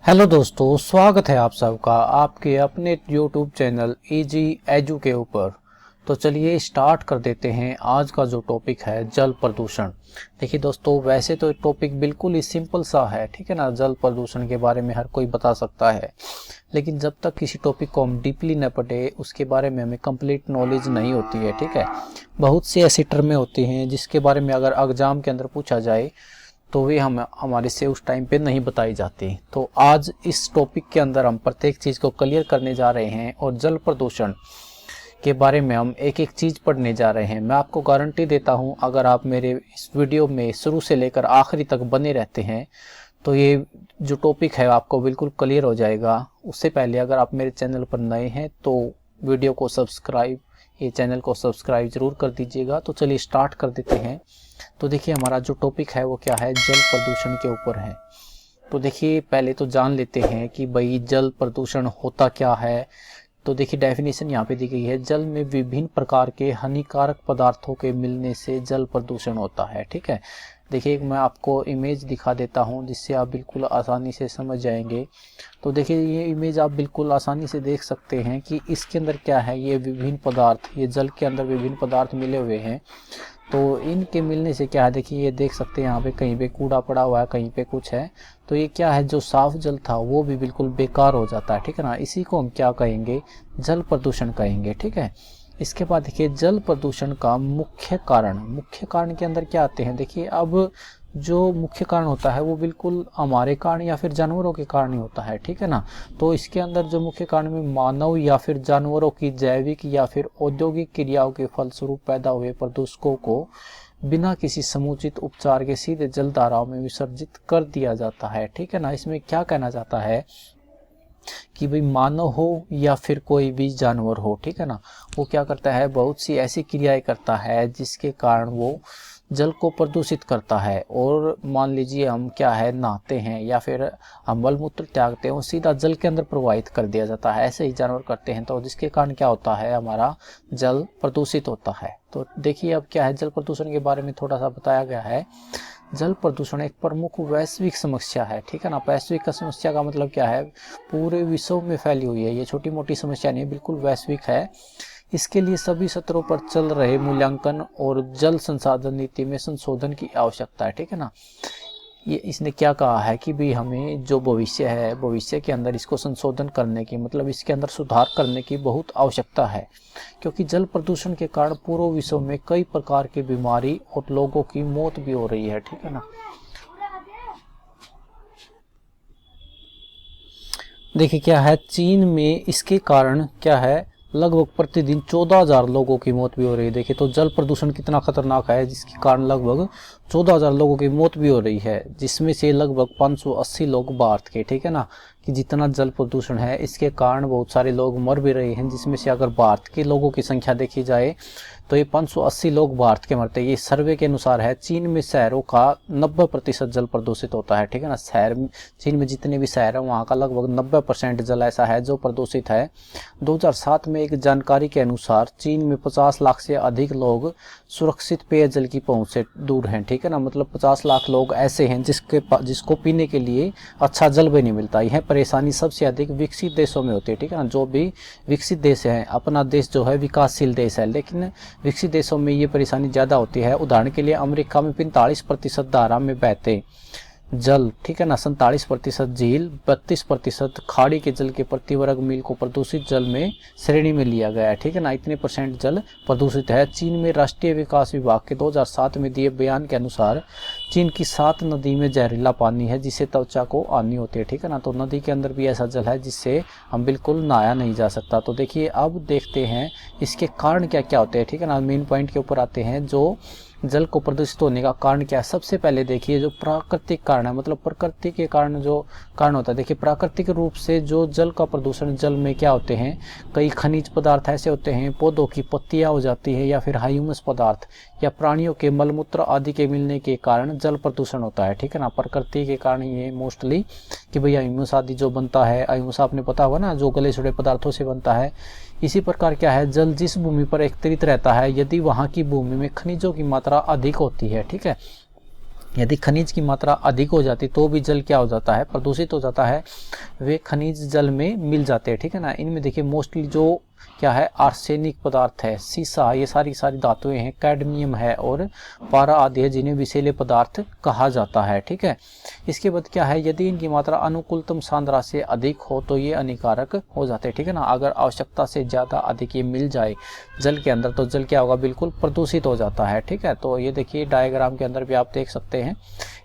Hello दोस्तों, स्वागत है आप सबका आपके अपने YouTube चैनल इजी एजू के ऊपर। तो चलिए स्टार्ट कर देते हैं आज का जो टॉपिक है जल प्रदूषण। देखिए दोस्तों, वैसे तो टॉपिक बिल्कुल ही सिंपल सा है, ठीक है ना। जल प्रदूषण के बारे में हर कोई बता सकता है, लेकिन जब तक किसी टॉपिक को हम डीपली न पढ़े उसके बारे में हमें कंप्लीट नॉलेज नहीं होती है, ठीक है। बहुत सी ऐसी टर्में होती हैं जिसके बारे में अगर एग्जाम के अंदर पूछा जाए तो वे हमारे से उस टाइम पे नहीं बताई जाती। तो आज इस टॉपिक के अंदर हम प्रत्येक चीज़ को क्लियर करने जा रहे हैं और जल प्रदूषण के बारे में हम एक एक चीज़ पढ़ने जा रहे हैं। मैं आपको गारंटी देता हूं, अगर आप मेरे इस वीडियो में शुरू से लेकर आखिरी तक बने रहते हैं तो ये जो टॉपिक है आपको बिल्कुल क्लियर हो जाएगा। उससे पहले अगर आप मेरे चैनल पर नए हैं तो वीडियो को सब्सक्राइब ये चैनल को सब्सक्राइब ज़रूर कर दीजिएगा। तो चलिए स्टार्ट कर देते हैं। तो देखिए हमारा जो टॉपिक है वो क्या है, जल प्रदूषण के ऊपर है। तो देखिए पहले तो जान लेते हैं कि भाई जल प्रदूषण होता क्या है। तो देखिए डेफिनेशन यहाँ पे दी गई है, जल में विभिन्न प्रकार के हानिकारक पदार्थों के मिलने से जल प्रदूषण होता है, ठीक है। देखिए मैं आपको इमेज दिखा देता हूँ जिससे आप बिल्कुल आसानी से समझ जाएंगे। तो देखिए ये इमेज आप बिल्कुल आसानी से देख सकते हैं कि इसके अंदर क्या है, ये विभिन्न पदार्थ, ये जल के अंदर विभिन्न पदार्थ मिले हुए हैं। तो इनके मिलने से क्या है, देखिए ये देख सकते हैं यहाँ पे कहीं पे कूड़ा पड़ा हुआ है, कहीं पे कुछ है। तो ये क्या है, जो साफ जल था वो भी बिल्कुल बेकार हो जाता है, ठीक है ना। इसी को हम क्या कहेंगे, जल प्रदूषण कहेंगे, ठीक है। इसके बाद देखिए जल प्रदूषण का मुख्य कारण के अंदर क्या आते हैं। देखिए अब जो मुख्य कारण होता है वो बिल्कुल हमारे कारण या फिर जानवरों के कारण ही होता है, ठीक है ना। तो इसके अंदर जो मुख्य कारण में मानव या फिर जानवरों की जैविक या फिर औद्योगिक क्रियाओं के फलस्वरूप पैदा हुए प्रदूषकों को बिना किसी समुचित उपचार के सीधे जल धाराओं में विसर्जित कर दिया जाता है, ठीक है ना। इसमें क्या कहना जाता है कि भाई मानव हो या फिर कोई भी जानवर हो, ठीक है ना, वो क्या करता है, बहुत सी ऐसी क्रियाएं करता है जिसके कारण वो जल को प्रदूषित करता है। और मान लीजिए हम क्या है, नहाते हैं या फिर हम मल मूत्र त्यागते हैं, वो सीधा जल के अंदर प्रवाहित कर दिया जाता है। ऐसे ही जानवर करते हैं, तो जिसके कारण क्या होता है, हमारा जल प्रदूषित होता है। तो देखिए अब क्या है, जल प्रदूषण के बारे में थोड़ा सा बताया गया है। जल प्रदूषण एक प्रमुख वैश्विक समस्या है, ठीक है ना। वैश्विक का समस्या का मतलब क्या है, पूरे विश्व में फैली हुई है, ये छोटी मोटी समस्या नहीं, बिल्कुल वैश्विक है। इसके लिए सभी स्तरों पर चल रहे मूल्यांकन और जल संसाधन नीति में संशोधन की आवश्यकता है, ठीक है ना। ये इसने क्या कहा है कि भाई हमें जो भविष्य है, भविष्य के अंदर इसको संशोधन करने की, मतलब इसके अंदर सुधार करने की बहुत आवश्यकता है, क्योंकि जल प्रदूषण के कारण पूरे विश्व में कई प्रकार की बीमारी और लोगों की मौत भी हो रही है, ठीक है ना। देखिए क्या है, चीन में इसके कारण क्या है, लगभग प्रतिदिन 14,000 लोगों की मौत भी हो रही है। देखिए तो जल प्रदूषण कितना खतरनाक है, जिसके कारण लगभग 14,000 लोगों की मौत भी हो रही है, जिसमें से लगभग 580 लोग भारत के, ठीक है ना। कि जितना जल प्रदूषण है इसके कारण बहुत सारे लोग मर भी रहे हैं, जिसमें से अगर भारत के लोगों की संख्या देखी जाए तो ये 580 लोग भारत के मरते हैं। ये सर्वे के अनुसार है। चीन में शहरों का 90% जल प्रदूषित होता है, ठीक है ना। चीन में जितने भी शहर हैं वहाँ का लगभग 90% जल ऐसा है जो प्रदूषित है। 2007 में एक जानकारी के अनुसार चीन में 50 लाख से अधिक लोग सुरक्षित पेयजल की पहुंच से दूर हैं, ठीक है ना। मतलब 50 लाख लोग ऐसे हैं जिसको पीने के लिए अच्छा जल भी नहीं मिलता। यह परेशानी सबसे अधिक विकसित देशों में होती है, ठीक है ना। जो भी विकसित देश हैं, अपना देश जो है विकासशील देश है, लेकिन विकसित देशों में ये परेशानी ज़्यादा होती है। उदाहरण के लिए अमेरिका में 45% धारा में बहते जल, ठीक है ना, 47% झील, 32% खाड़ी के जल के प्रति वर्ग मील को प्रदूषित जल में श्रेणी में लिया गया है, ठीक है ना। इतने % जल प्रदूषित है। चीन में राष्ट्रीय विकास विभाग के 2007 में दिए बयान के अनुसार चीन की 7 नदी में जहरीला पानी है जिससे त्वचा को हानि होती है, ठीक है ना। तो नदी के अंदर भी ऐसा जल है जिससे हम बिल्कुल नहाया नहीं जा सकता। तो देखिए अब देखते हैं इसके कारण क्या क्या होते हैं, ठीक है ना। मेन पॉइंट के ऊपर आते हैं, जो जल को प्रदूषित होने का कारण क्या है। सबसे पहले देखिए जो प्राकृतिक कारण है, मतलब प्रकृति के कारण जो कारण होता है। देखिए प्राकृतिक रूप से जो जल का प्रदूषण, जल में क्या होते हैं, कई खनिज पदार्थ ऐसे होते हैं, पौधों की पत्तियां हो जाती है या फिर ह्यूमस पदार्थ या प्राणियों के मलमूत्र आदि के मिलने के कारण जल प्रदूषण होता है, ठीक है ना। प्रकृति के कारण ये मोस्टली कि भैया ह्यूमस आदि जो बनता है, ह्यूमस आपने पता होगा ना, जो गले सड़े पदार्थों से बनता है। इसी प्रकार क्या है, जल जिस भूमि पर एकत्रित रहता है, यदि वहाँ की भूमि में खनिजों की मात्रा अधिक होती है, ठीक है, यदि खनिज की मात्रा अधिक हो जाती तो भी जल क्या हो जाता है, प्रदूषित हो जाता है। वे खनिज जल में मिल जाते हैं, ठीक है ना। इनमें देखिए मोस्टली जो क्या है, आर्सेनिक पदार्थ है, सीसा, ये सारी सारी धातुएं हैं, कैडमियम है और पारा आदि है, जिन्हें विषैले पदार्थ कहा जाता है, ठीक है। इसके बाद क्या है, यदि इनकी मात्रा अनुकूलतम सांद्रता से अधिक हो तो ये हानिकारक हो जाते हैं, ठीक है ना। अगर आवश्यकता से ज़्यादा अधिक ये मिल जाए जल के अंदर तो जल क्या होगा, बिल्कुल प्रदूषित हो जाता है, ठीक है। तो ये देखिए डायग्राम के अंदर भी आप देख सकते हैं।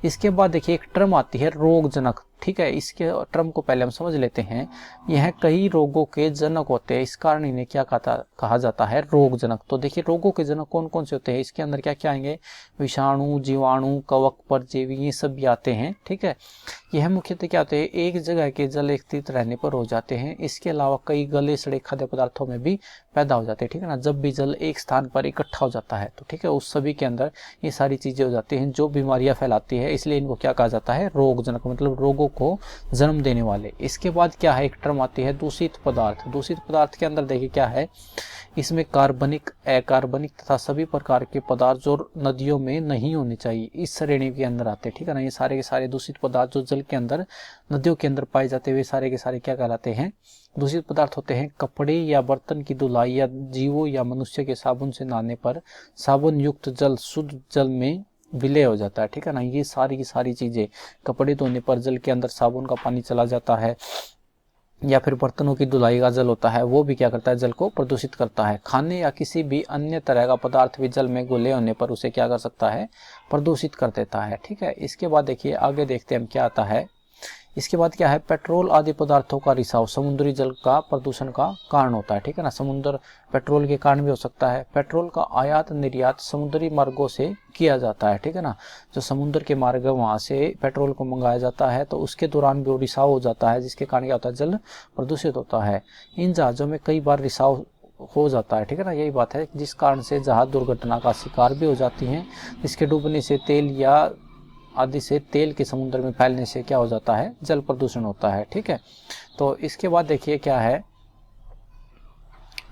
इसके बाद देखिए एक टर्म आती है रोगजनक, ठीक है। इसके टर्म को पहले हम समझ लेते हैं। यह कई रोगों के जनक होते हैं, इस कारण इन्हें क्या कहा जाता है, रोगजनक। तो देखिए रोगों के जनक कौन कौन से होते हैं, इसके अंदर क्या क्या आएंगे, विषाणु, जीवाणु, कवक, परजीवी, ये सब भी आते हैं, ठीक है। यह मुख्यतः क्या होते हैं, एक जगह के जल एकत्रित रहने पर हो जाते हैं। इसके अलावा कई गले सड़े खाद्य पदार्थों में भी पैदा हो जाते हैं, ठीक है ना। जब भी जल एक स्थान पर इकट्ठा हो जाता है तो ठीक है, उस सभी के अंदर ये सारी चीजें हो जाती हैं जो बीमारियां फैलाती है, इसलिए इनको क्या कहा जाता है, रोगजनक, मतलब रोगों को जन्म देने वाले। इसके बाद क्या है, एक टर्म आती है दूषित पदार्थ। दूषित पदार्थ के अंदर देखिए क्या है, इसमें कार्बनिक, अकार्बनिक तथा सभी प्रकार के पदार्थ जो नदियों में नहीं होने चाहिए इस श्रेणी के अंदर आते हैं, ठीक है ना। ये सारे के सारे दूषित पदार्थ जो जल के अंदर, नदियों के अंदर पाए जाते हैं, वे सारे के सारे क्या कहलाते हैं, दूषित पदार्थ होते हैं। कपड़े या बर्तन की धुलाई या जीवों या मनुष्य के साबुन से नहाने पर साबुन युक्त जल शुद्ध जल में विलय हो जाता है, ठीक है ना। ये सारी की सारी चीजें, कपड़े धोने पर जल के अंदर साबुन का पानी चला जाता है, या फिर बर्तनों की धुलाई का जल होता है, वो भी क्या करता है, जल को प्रदूषित करता है। खाने या किसी भी अन्य तरह का पदार्थ भी जल में घुले होने पर उसे क्या कर सकता है, प्रदूषित कर देता है, ठीक है। इसके बाद देखिए आगे देखते हैं हम क्या आता है। इसके बाद क्या है, पेट्रोल आदि पदार्थों का रिसाव समुद्री जल का प्रदूषण का कारण होता है, ठीक है ना। समुद्र पेट्रोल के कारण भी हो सकता है। पेट्रोल का आयात निर्यात समुद्री मार्गों से किया जाता है, ठीक है ना। जो समुद्र के मार्ग है वहां से पेट्रोल को मंगाया जाता है, तो उसके दौरान भी रिसाव हो जाता है, जिसके कारण क्या होता है, जल प्रदूषित होता है। इन जहाजों में कई बार रिसाव हो जाता है, ठीक है ना। यही बात है, जिस कारण से जहाज दुर्घटना का शिकार भी हो जाती हैं। इसके डूबने से तेल या आदि से तेल के समुद्र में फैलने से क्या हो जाता है, जल प्रदूषण होता है, ठीक है। तो इसके बाद देखिए क्या है,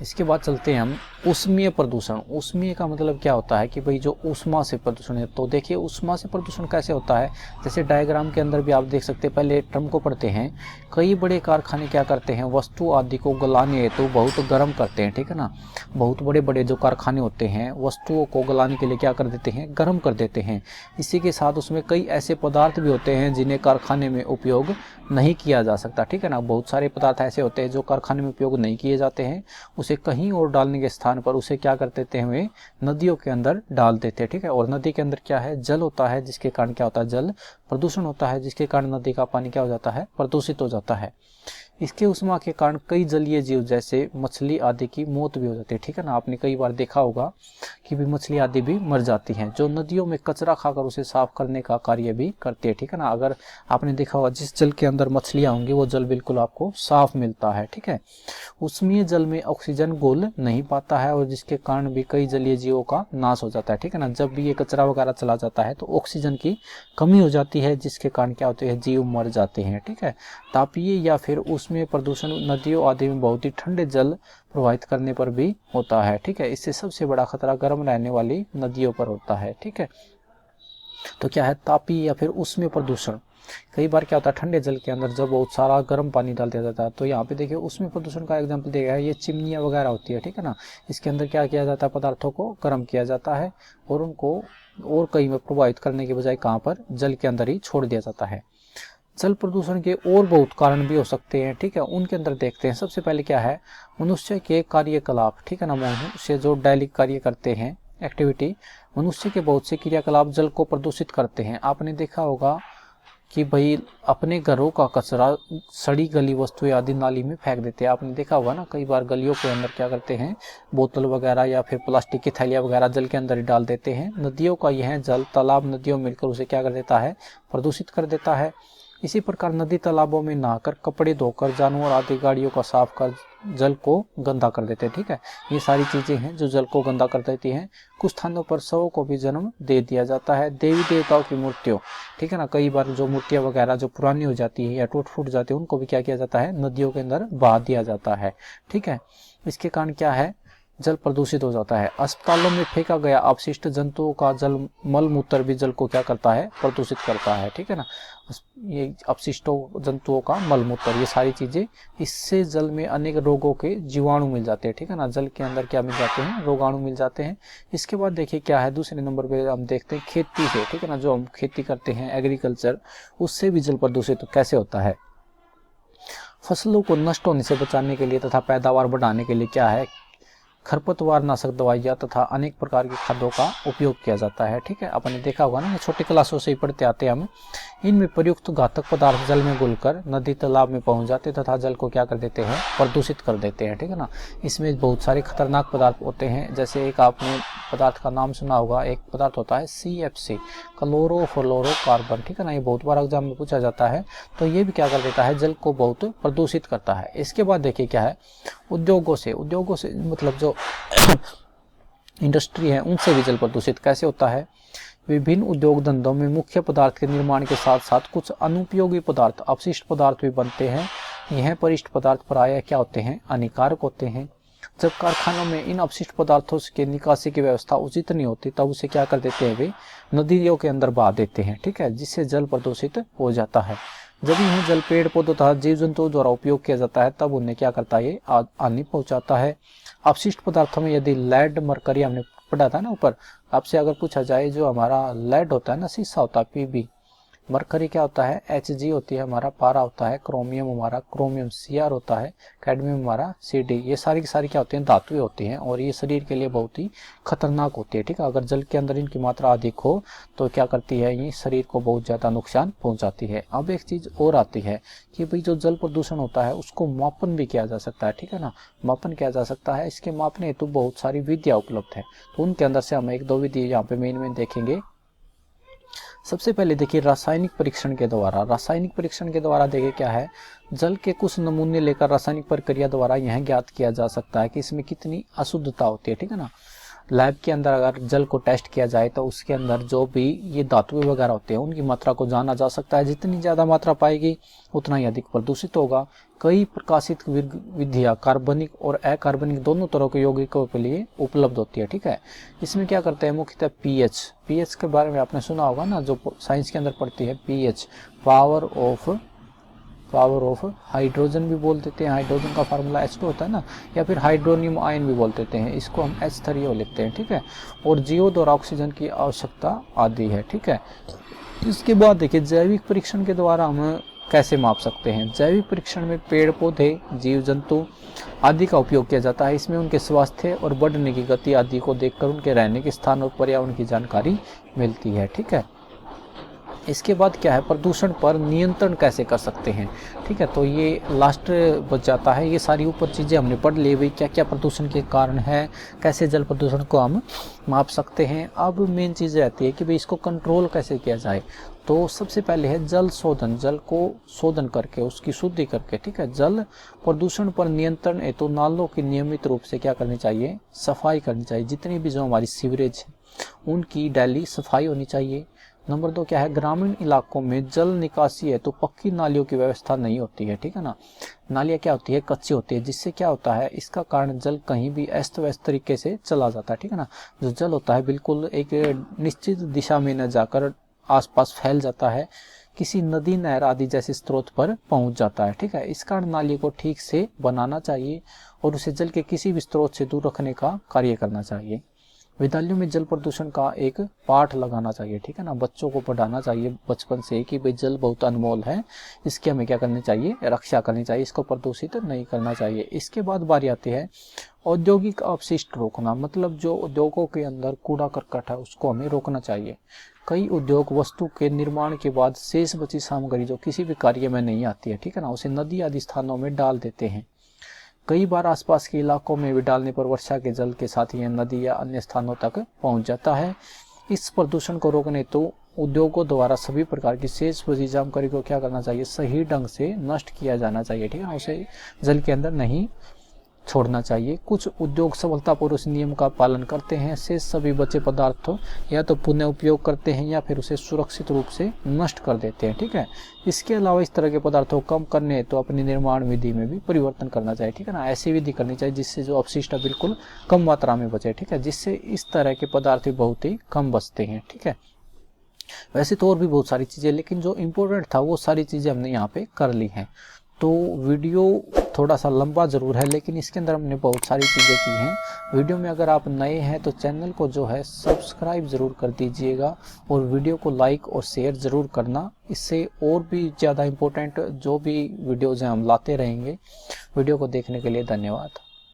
इसके बाद चलते हैं हम ऊष्मीय प्रदूषण। ऊष्मीय का मतलब क्या होता है कि भाई जो ऊष्मा से प्रदूषण है। तो देखिए ऊष्मा से प्रदूषण कैसे होता है, जैसे डायग्राम के अंदर भी आप देख सकते हैं। पहले टर्म को पढ़ते हैं। कई बड़े कारखाने क्या करते हैं, वस्तु आदि को गलाने हेतु बहुत गर्म करते हैं, ठीक है ना। बहुत बड़े बड़े जो कारखाने होते हैं वस्तुओं को गलाने के लिए क्या कर देते हैं, गर्म कर देते हैं। इसी के साथ उसमें कई ऐसे पदार्थ भी होते हैं जिन्हें कारखाने में उपयोग नहीं किया जा सकता, ठीक है ना। बहुत सारे पदार्थ ऐसे होते हैं जो कारखाने में उपयोग नहीं किए जाते हैं, उसे कहीं और डालने के स्थान पर उसे क्या कर देते हैं, वे नदियों के अंदर डाल देते हैं, ठीक है। और नदी के अंदर क्या है, जल होता है, जिसके कारण क्या होता है, जल प्रदूषण होता है, जिसके कारण नदी का पानी क्या हो जाता है, प्रदूषित हो जाता है। इसके उष्मा के कारण कई जलीय जीव जैसे मछली आदि की मौत भी हो जाती है, ठीक है ना। आपने कई बार देखा होगा कि भी मछली आदि भी मर जाती हैं, जो नदियों में कचरा खाकर उसे साफ करने का कार्य भी करती है, ठीक है ना। अगर आपने देखा होगा जिस जल के अंदर मछलियां होंगी वो जल बिल्कुल आपको साफ मिलता है, ठीक है। उष्मीय जल में ऑक्सीजन घुल नहीं पाता है और जिसके कारण भी कई जलीय जीवों का नाश हो जाता है, ठीक है ना। जब भी ये कचरा वगैरह चला जाता है तो ऑक्सीजन की कमी हो जाती है, जिसके कारण क्या होते हैं, जीव मर जाते हैं, ठीक है। तापीय या फिर उसमें प्रदूषण नदियों आदि में बहुत ही ठंडे जल प्रवाहित करने पर भी होता है, ठीक है। इससे सबसे बड़ा खतरा गर्म रहने वाली नदियों पर होता है, ठीक है। तो क्या है, तापीय या फिर उसमें प्रदूषण। कई बार क्या होता है, ठंडे जल के अंदर जब बहुत सारा गर्म पानी डाल दिया जाता है, तो यहाँ पे देखिए उसमें प्रदूषण का एग्जांपल दिया गया है। ये चिमनियाँ वगैरह होती है, ठीक है ना। इसके अंदर क्या किया जाता है, पदार्थों को गर्म किया जाता है और उनको और कहीं में प्रभावित करने के बजाय कहाँ पर, जल के अंदर ही छोड़ दिया जाता है। जल प्रदूषण के और बहुत कारण भी हो सकते हैं, ठीक है। उनके अंदर देखते हैं। सबसे पहले क्या है, मनुष्य के कार्यकलाप, ठीक है ना। मनुष्य जो डेली कार्य करते हैं, एक्टिविटी, मनुष्य के बहुत से क्रियाकलाप जल को प्रदूषित करते हैं। आपने देखा होगा कि भाई अपने घरों का कचरा सड़ी गली वस्तुएं आदि नाली में फेंक देते हैं। आपने देखा होगा ना, कई बार गलियों के अंदर क्या करते हैं, बोतल वगैरह या फिर प्लास्टिक की थैलियाँ वगैरह जल के अंदर ही डाल देते हैं। नदियों का यह जल तालाब नदियों में मिलकर उसे क्या कर देता है, प्रदूषित कर देता है। इसी प्रकार नदी तालाबों में नहाकर, कपड़े धोकर, जानवर आदि गाड़ियों का साफ कर जल को गंदा कर देते हैं, ठीक है। ये सारी चीजें हैं जो जल को गंदा कर देती हैं। कुछ स्थानों पर शवों को भी जन्म दे दिया जाता है। देवी देवताओं की मूर्तियों, ठीक है ना, कई बार जो मूर्तियां वगैरह जो पुरानी हो जाती है या टूट फूट जाती है, उनको भी क्या किया जाता है, नदियों के अंदर बहा दिया जाता है, ठीक है। इसके कारण क्या है, जल प्रदूषित हो जाता है। अस्पतालों में फेंका गया अपशिष्ट जंतुओं का जल मल मूत्र भी जल को क्या करता है, प्रदूषित करता है, ठीक है ना। ये अपशिष्टों जंतुओं का मल मूत्र, ये सारी चीजें, इससे जल में अनेक रोगों के जीवाणु मिल जाते हैं, ठीक है ना। जल के अंदर क्या मिल जाते हैं, रोगाणु मिल जाते हैं। इसके बाद देखिए क्या है, दूसरे नंबर पे हम देखते हैं खेती से, ठीक है ना। जो हम खेती करते हैं एग्रीकल्चर, उससे भी जल प्रदूषित कैसे होता है। फसलों को नष्ट होने से बचाने के लिए तथा पैदावार बढ़ाने के लिए क्या है, खरपतवार नाशक दवाइयाँ तथा अनेक प्रकार के खादों का उपयोग किया जाता है, ठीक है। आपने देखा होगा ना, छोटी क्लासों से ही पढ़ते आते हैं हम। इनमें प्रयुक्त घातक पदार्थ जल में घुलकर नदी तालाब में पहुंच जाते तथा जल को क्या कर देते हैं, प्रदूषित कर देते हैं, ठीक है ना। इसमें बहुत सारे खतरनाक पदार्थ होते हैं, जैसे एक आपने पदार्थ का नाम सुना होगा, एक पदार्थ होता है CFC, क्लोरोफ्लोरोकार्बन, ठीक है ना। ये बहुत बार एग्जाम में पूछा जाता है। तो ये भी क्या कर देता है, जल को बहुत प्रदूषित करता है। इसके बाद देखिए क्या है, उद्योगों से मतलब जो इंडस्ट्री है, उनसे भी जल प्रदूषित कैसे होता है। विभिन्न उद्योग धंधों में मुख्य पदार्थ के निर्माण के साथ साथ कुछ अनुपयोगी पदार्थ, अपशिष्ट पदार्थ भी बनते हैं। यह परिशिष्ट पदार्थ प्रायः क्या होते हैं, हानिकारक होते हैं। जब कारखानों में इन अपशिष्ट पदार्थों के निकासी की व्यवस्था उचित नहीं होती, तब उसे क्या कर देते हैं, वे नदियों के अंदर बहा देते हैं, ठीक है, जिससे जल प्रदूषित हो जाता है। जब यह जल पेड़ पौधों तथा जीव जंतुओं द्वारा उपयोग किया जाता है, तब उन्हें क्या करता है, ये हानि पहुंचाता है। अपशिष्ट पदार्थों में यदि लेड, मरकरी, हमने पढ़ा था ना ऊपर, आपसे अगर पूछा जाए, जो हमारा लेड होता है ना, शीशा होता है Pb, मरकरी क्या होता है, Hg होती है हमारा, पारा होता है, क्रोमियम हमारा, क्रोमियम Cr होता है, कैडमियम हमारा Cd, ये सारी की सारी क्या होती हैं, धातुएं होती हैं, और ये शरीर के लिए बहुत ही खतरनाक होती है, ठीक है। अगर जल के अंदर इनकी मात्रा अधिक हो तो क्या करती है, ये शरीर को बहुत ज़्यादा नुकसान पहुंचाती है। अब एक चीज़ और आती है कि भाई जो जल प्रदूषण होता है उसको मापन भी किया जा सकता है, ठीक है ना। मापन किया जा सकता है, इसके मापने हेतु बहुत सारी विधियाँ उपलब्ध है। तो उनके अंदर से हम एक दो विधि यहाँ पे मेन देखेंगे। सबसे पहले देखिए रासायनिक परीक्षण के द्वारा। रासायनिक परीक्षण के द्वारा देखिए क्या है, जल के कुछ नमूने लेकर रासायनिक प्रक्रिया द्वारा यह ज्ञात किया जा सकता है कि इसमें कितनी अशुद्धता होती है, ठीक है ना। लैब के अंदर अगर जल को टेस्ट किया जाए तो उसके अंदर जो भी ये धातुएं वगैरह होते हैं, उनकी मात्रा को जाना जा सकता है। जितनी ज़्यादा मात्रा पाएगी उतना ही अधिक प्रदूषित होगा। कई प्रकाशित विधियाँ कार्बनिक और अकार्बनिक दोनों तरह के यौगिकों के लिए उपलब्ध होती है, ठीक है। इसमें क्या करते हैं, मुख्यतः पीएच के बारे में आपने सुना होगा ना, जो साइंस के अंदर पढ़ती है, पीएच पावर ऑफ हाइड्रोजन भी बोल देते हैं। हाइड्रोजन का फार्मूला H2 होता है ना, या फिर हाइड्रोनियम आयन भी बोल देते हैं, इसको हम H3O लिखते हैं, ठीक है। और जीवों द्वारा ऑक्सीजन की आवश्यकता आदि है, ठीक है। इसके बाद देखिए जैविक परीक्षण के द्वारा हम कैसे माप सकते हैं। जैविक परीक्षण में पेड़ पौधे, जीव जंतु आदि का उपयोग किया जाता है। इसमें उनके स्वास्थ्य और बढ़ने की गति आदि को देखकर उनके रहने के स्थान और पर्यावरण की जानकारी मिलती है, ठीक है। इसके बाद क्या है, प्रदूषण पर नियंत्रण कैसे कर सकते हैं, ठीक है। तो ये लास्ट बच जाता है। ये सारी ऊपर चीज़ें हमने पढ़ ली भाई, क्या क्या प्रदूषण के कारण है, कैसे जल प्रदूषण को हम माप सकते हैं। अब मेन चीज़ रहती है कि भाई इसको कंट्रोल कैसे किया जाए। तो सबसे पहले है जल शोधन, जल को शोधन करके उसकी शुद्धि करके, ठीक है। जल प्रदूषण पर नियंत्रण हेतु नालों की नियमित रूप से क्या करनी चाहिए, सफाई करनी चाहिए। जितनी भी जो हमारी सीवरेज है उनकी डेली सफाई होनी चाहिए। नंबर 2 क्या है, ग्रामीण इलाकों में जल निकासी है तो पक्की नालियों की व्यवस्था नहीं होती है, ठीक है ना। नालियाँ क्या होती है, कच्ची होती है, जिससे क्या होता है, इसका कारण जल कहीं भी अस्त व्यस्त तरीके से चला जाता है, ठीक है ना। जो जल होता है बिल्कुल एक निश्चित दिशा में न जाकर आसपास फैल जाता है, किसी नदी, नहर आदि जैसे स्रोत पर पहुंच जाता है, ठीक है। इस कारण नाली को ठीक से बनाना चाहिए और उसे जल के किसी भी स्रोत से दूर रखने का कार्य करना चाहिए। विद्यालयों में जल प्रदूषण का एक पाठ लगाना चाहिए, ठीक है ना। बच्चों को पढ़ाना चाहिए बचपन से कि भाई जल बहुत अनमोल है, इसकी हमें क्या करनी चाहिए, रक्षा करनी चाहिए, इसको प्रदूषित नहीं करना चाहिए। इसके बाद बारी आती है औद्योगिक अपशिष्ट रोकना, मतलब जो उद्योगों के अंदर कूड़ा करकट है उसको हमें रोकना चाहिए। कई उद्योग वस्तु के निर्माण के बाद शेष बची सामग्री जो किसी भी कार्य में नहीं आती है, ठीक है ना, उसे नदी आदि स्थानों में डाल देते हैं। कई बार आसपास के इलाकों में भी डालने पर वर्षा के जल के साथ यह नदी या अन्य स्थानों तक पहुंच जाता है। इस प्रदूषण को रोकने तो उद्योगों द्वारा सभी प्रकार की शेष बची जानकारी को क्या करना चाहिए, सही ढंग से नष्ट किया जाना चाहिए, ठीक है ना। उसे जल के अंदर नहीं छोड़ना चाहिए। कुछ उद्योग सफलतापूर्वक इस नियम का पालन करते हैं, शेष सभी बचे पदार्थों या तो पुनः उपयोग करते हैं या फिर उसे सुरक्षित रूप से नष्ट कर देते हैं। ठीक है, इसके अलावा इस तरह के पदार्थों को कम करने तो अपनी निर्माण विधि में भी परिवर्तन करना चाहिए। ठीक है ना, ऐसी विधि करनी चाहिए जिससे जो अपशिष्ट बिल्कुल कम मात्रा में बचे। ठीक है, जिससे इस तरह के पदार्थ बहुत ही कम बचते हैं। ठीक है, वैसे तो और भी बहुत सारी चीज़ें, लेकिन जो इम्पोर्टेंट था वो सारी चीज़ें हमने यहाँ पे कर ली हैं। तो वीडियो थोड़ा सा लंबा ज़रूर है, लेकिन इसके अंदर हमने बहुत सारी चीज़ें की हैं। वीडियो में अगर आप नए हैं तो चैनल को जो है सब्सक्राइब ज़रूर कर दीजिएगा और वीडियो को लाइक और शेयर ज़रूर करना। इससे और भी ज़्यादा इम्पोर्टेंट जो भी वीडियोज़ हैं हम लाते रहेंगे। वीडियो को देखने के लिए धन्यवाद।